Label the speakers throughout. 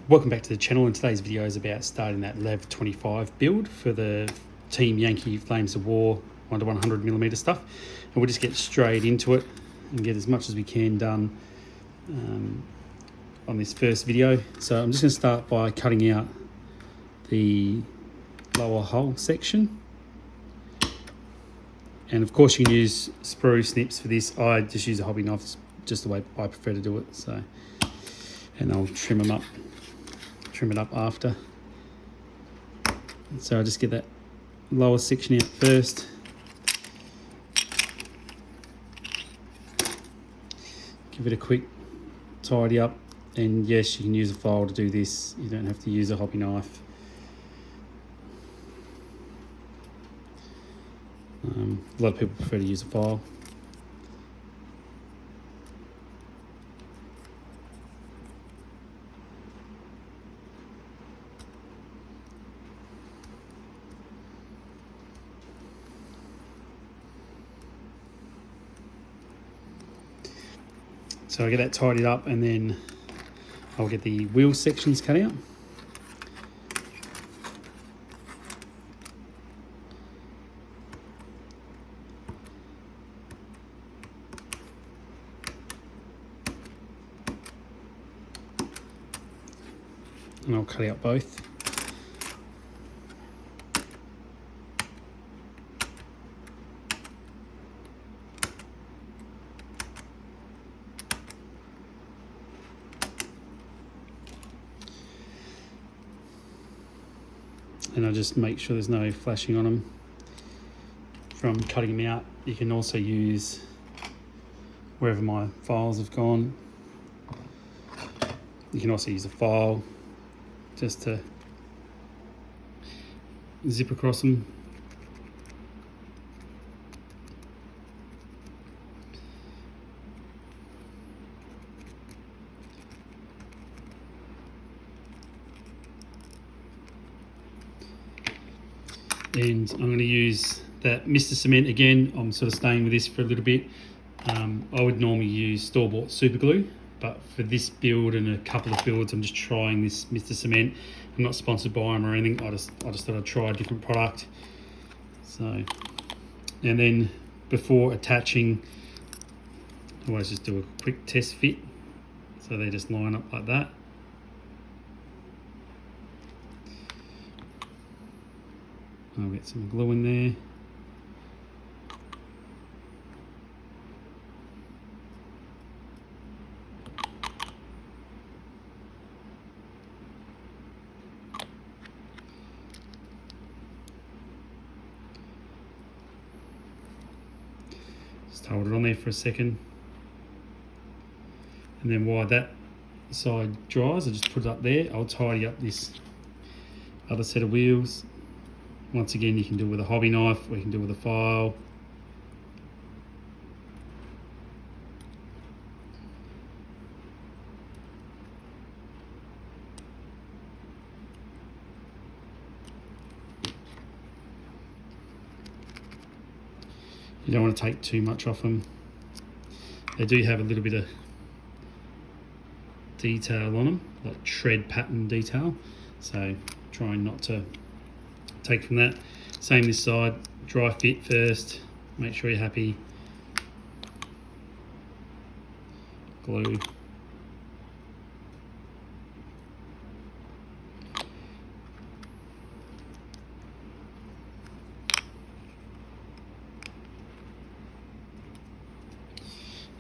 Speaker 1: Welcome back to the channel, and today's video is about starting that LAV-25 build for the Team Yankee Flames of War 1 to 100mm stuff. And we'll just get straight into it and get as much as we can done on this first video. So I'm just going to start by cutting out the lower hull section. And of course you can use sprue snips for this. I just use a hobby knife, it's just the way I prefer to do it. So, and I'll trim it up after. So I just get that lower section out first. Give it a quick tidy up, and yes, you can use a file to do this. You don't have to use a hobby knife. A lot of people prefer to use a file. So I get that tidied up, and then I'll get the wheel sections cut out. And I'll cut out both. And I'll just make sure there's no flashing on them from cutting them out. You can also use wherever my files have gone. You can also use a file just to zip across them. And I'm going to use that Mr. Cement again. I'm sort of staying with this for a little bit. I would normally use store-bought super glue, but for this build and a couple of builds, I'm just trying this Mr. Cement. I'm not sponsored by them or anything. I just thought I'd try a different product. So, and then before attaching, I always just do a quick test fit. So they just line up like that. I'll get some glue in there. Just hold it on there for a second. And then while that side dries, I just put it up there. I'll tidy up this other set of wheels. Once again, you can do it with a hobby knife, or you can do it with a file. You don't want to take too much off them. They do have a little bit of detail on them, like tread pattern detail. So trying not to take from that. Same this side, dry fit first, make sure you're happy. Glue. And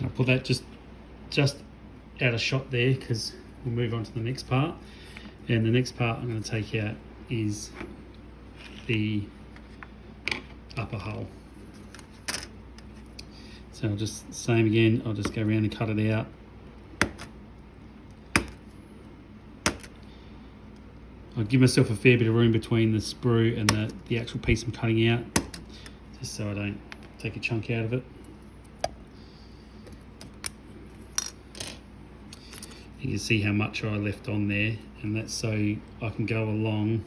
Speaker 1: I'll put that just out of shot there, because we'll move on to the next part. And the next part I'm going to take out is the upper hull. So I'll just, same again, I'll just go around and cut it out. I'll give myself a fair bit of room between the sprue and the actual piece I'm cutting out, just so I don't take a chunk out of it. You can see how much I left on there, and that's so I can go along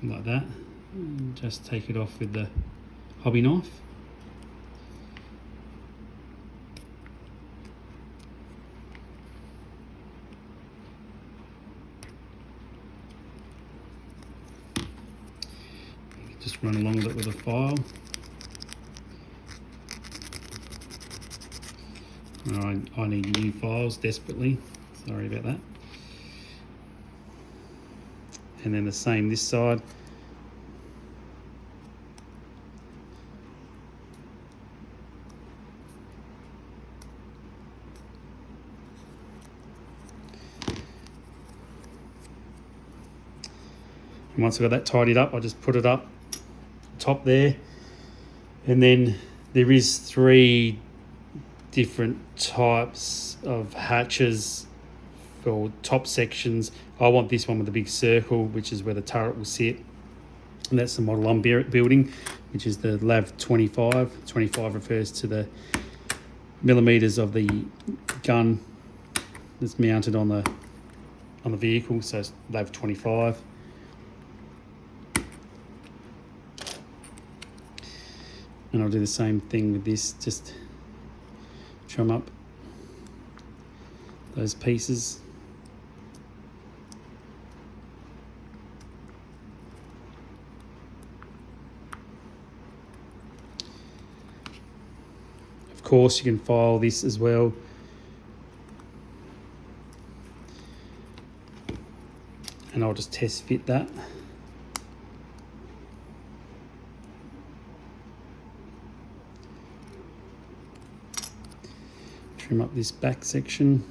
Speaker 1: like that and just take it off with the hobby knife. just run along with it with a file. I need new files desperately. Sorry about that. And then the same this side. And once I've got that tidied up, I just put it up top there. And then there is 3 different types of hatches for top sections. I want this one with a big circle, which is where the turret will sit. And that's the model I'm building, which is the LAV-25. 25 refers to the millimeters of the gun that's mounted on the vehicle, so it's LAV-25. And I'll do the same thing with this, just trim up those pieces. Of course, you can file this as well. And I'll just test fit that. Trim up this back section.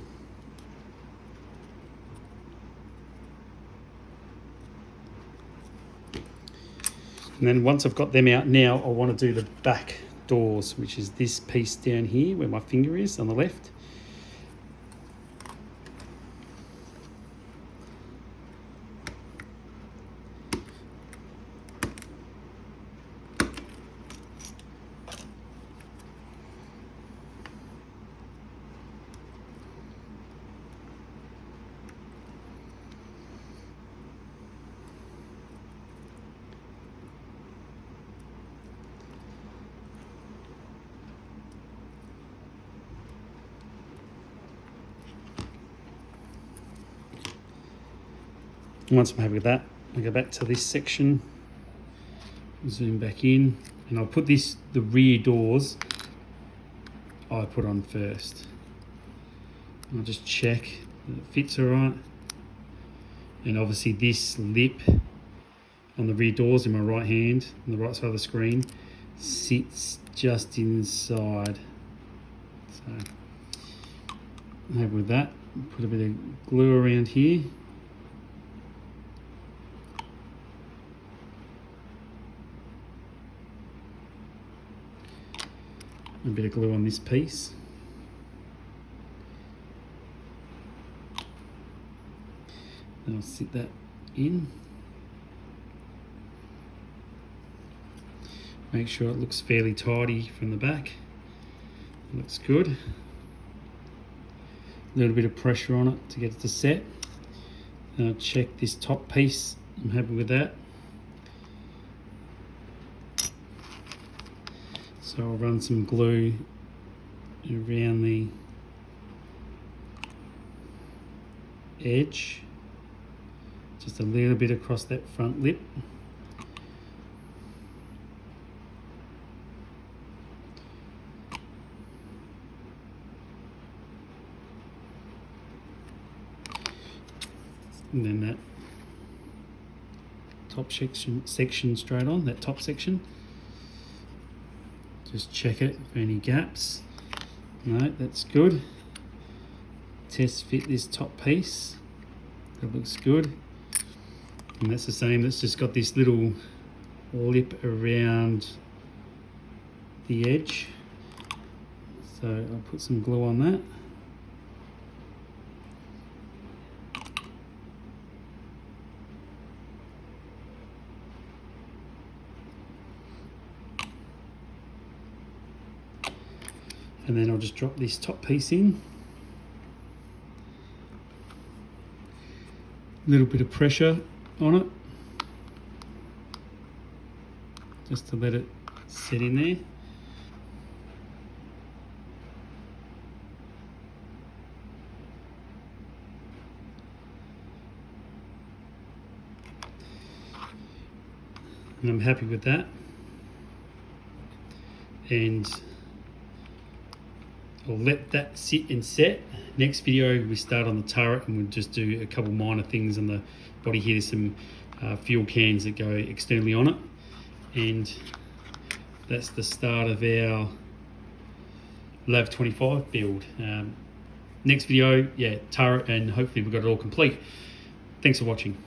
Speaker 1: And then once I've got them out now, I want to do the back doors, which is this piece down here where my finger is on the left. Once I'm happy with that, I go back to this section, zoom back in, and I'll put the rear doors I put on first. I'll just check that it fits all right. And obviously this lip on the rear doors in my right hand, on the right side of the screen, sits just inside. So I'm happy with that. Put a bit of glue around here. A bit of glue on this piece. Then I'll sit that in. Make sure it looks fairly tidy from the back. Looks good. A little bit of pressure on it to get it to set. And I'll check this top piece. I'm happy with that. So I'll run some glue around the edge, just a little bit across that front lip. And then that top section straight on, that top section. Just check it for any gaps. No, that's good. Test fit this top piece. That looks good. And that's the same, that's just got this little lip around the edge. So I'll put some glue on that. And then I'll just drop this top piece in. A little bit of pressure on it, just to let it sit in there. and I'm happy with that. And I'll let that sit and set. Next video we start on the turret, and we'll just do a couple minor things on the body here. There's some fuel cans that go externally on it, and that's the start of our LAV-25 build. Next video, yeah, turret, and hopefully we've got it all complete. Thanks for watching.